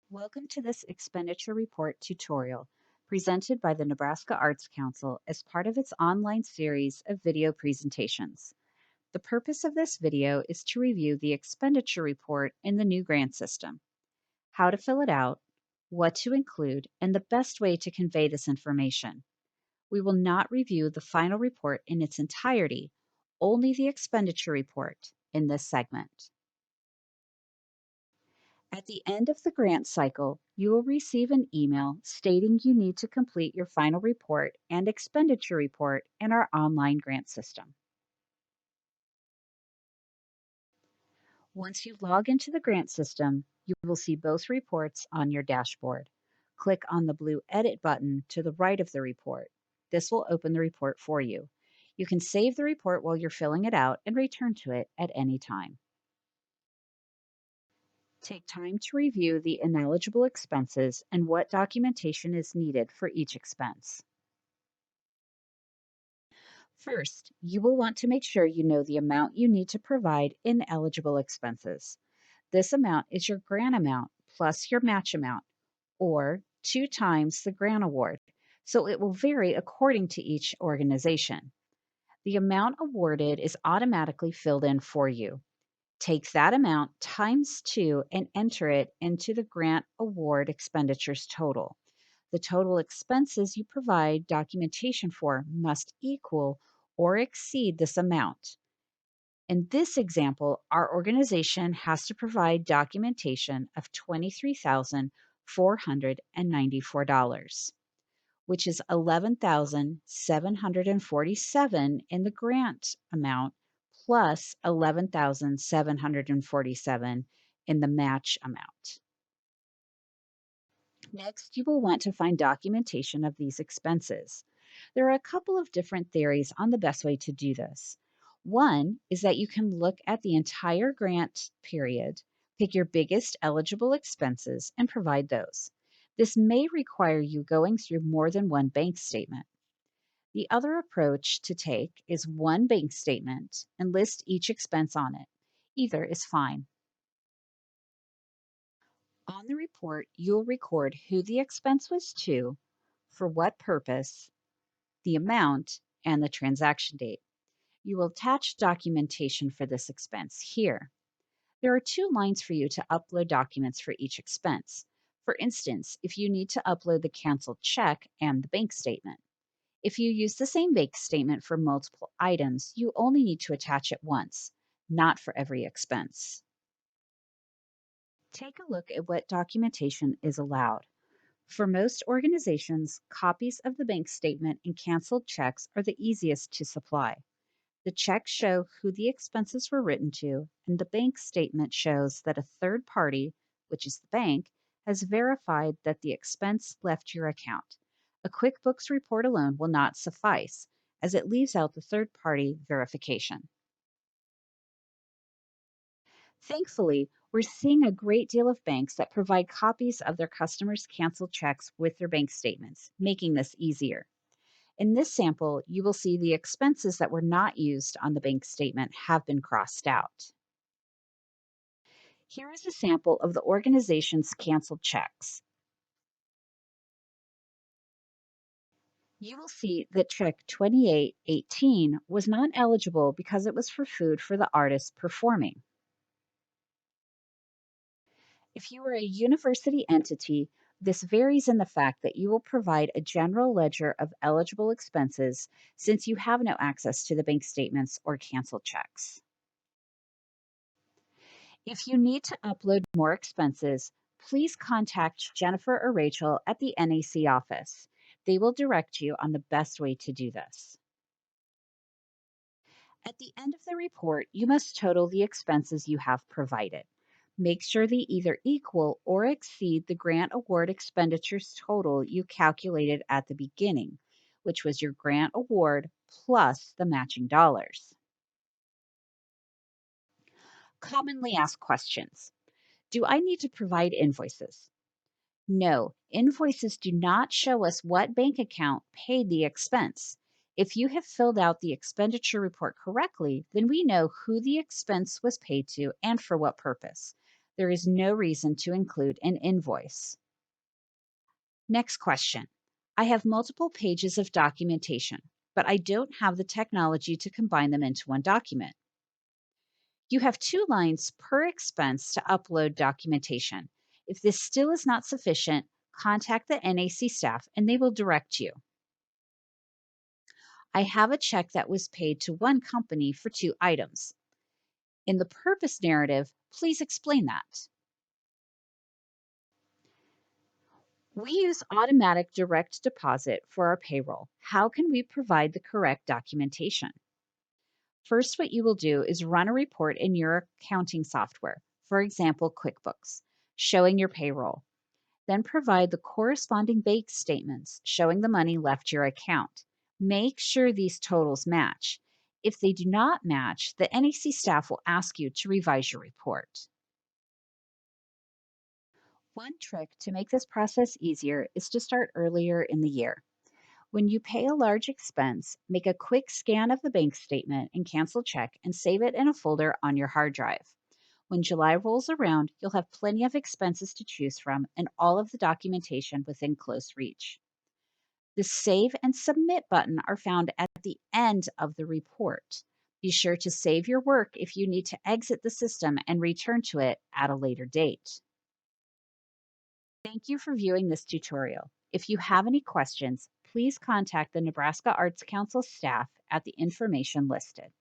Welcome to this Expenditure Report tutorial presented by the Nebraska Arts Council as part of its online series of video presentations. The purpose of this video is to review the expenditure report in the new grant system, how to fill it out, what to include, and the best way to convey this information. We will not review the final report in its entirety, only the expenditure report in this segment. At the end of the grant cycle, you will receive an email stating you need to complete your final report and expenditure report in our online grant system. Once you log into the grant system, you will see both reports on your dashboard. Click on the blue Edit button to the right of the report. This will open the report for you. You can save the report while you're filling it out and return to it at any time. Take time to review the ineligible expenses and what documentation is needed for each expense. First, you will want to make sure you know the amount you need to provide in eligible expenses. This amount is your grant amount plus your match amount, or 2 times the grant award, so it will vary according to each organization. The amount awarded is automatically filled in for you. Take that amount times 2 and enter it into the grant award expenditures total. The total expenses you provide documentation for must equal or exceed this amount. In this example, our organization has to provide documentation of $23,494, which is $11,747 in the grant amount plus $11,747 in the match amount. Next, you will want to find documentation of these expenses. There are a couple of different theories on the best way to do this. One is that you can look at the entire grant period, pick your biggest eligible expenses, and provide those. This may require you going through more than one bank statement. The other approach to take is one bank statement and list each expense on it. Either is fine. On the report, you'll record who the expense was to, for what purpose, the amount, and the transaction date. You will attach documentation for this expense here. There are 2 lines for you to upload documents for each expense. For instance, if you need to upload the canceled check and the bank statement. If you use the same bank statement for multiple items, you only need to attach it once, not for every expense. Take a look at what documentation is allowed. For most organizations, copies of the bank statement and canceled checks are the easiest to supply. The checks show who the expenses were written to, and the bank statement shows that a third party, which is the bank, has verified that the expense left your account. A QuickBooks report alone will not suffice, as it leaves out the third party verification. Thankfully, we're seeing a great deal of banks that provide copies of their customers' canceled checks with their bank statements, making this easier. In this sample, you will see the expenses that were not used on the bank statement have been crossed out. Here is a sample of the organization's canceled checks. You will see that check 2818 was not eligible because it was for food for the artist performing. If you are a university entity, this varies in the fact that you will provide a general ledger of eligible expenses since you have no access to the bank statements or canceled checks. If you need to upload more expenses, please contact Jennifer or Rachel at the NAC office. They will direct you on the best way to do this. At the end of the report, you must total the expenses you have provided. Make sure they either equal or exceed the grant award expenditures total you calculated at the beginning, which was your grant award plus the matching dollars. Commonly asked questions. Do I need to provide invoices? No, invoices do not show us what bank account paid the expense. If you have filled out the expenditure report correctly, then we know who the expense was paid to and for what purpose. There is no reason to include an invoice. Next question. I have multiple pages of documentation, but I don't have the technology to combine them into one document. You have 2 lines per expense to upload documentation. If this still is not sufficient, contact the NAC staff and they will direct you. I have a check that was paid to one company for 2 items. In the purpose narrative, please explain that. We use automatic direct deposit for our payroll. How can we provide the correct documentation? First, what you will do is run a report in your accounting software, for example, QuickBooks, showing your payroll. Then provide the corresponding bank statements showing the money left your account. Make sure these totals match. If they do not match, the NEC staff will ask you to revise your report. One trick to make this process easier is to start earlier in the year. When you pay a large expense, make a quick scan of the bank statement and cancel check and save it in a folder on your hard drive. When July rolls around, you'll have plenty of expenses to choose from and all of the documentation within close reach. The Save and Submit button are found at the end of the report. Be sure to save your work if you need to exit the system and return to it at a later date. Thank you for viewing this tutorial. If you have any questions, please contact the Nebraska Arts Council staff at the information listed.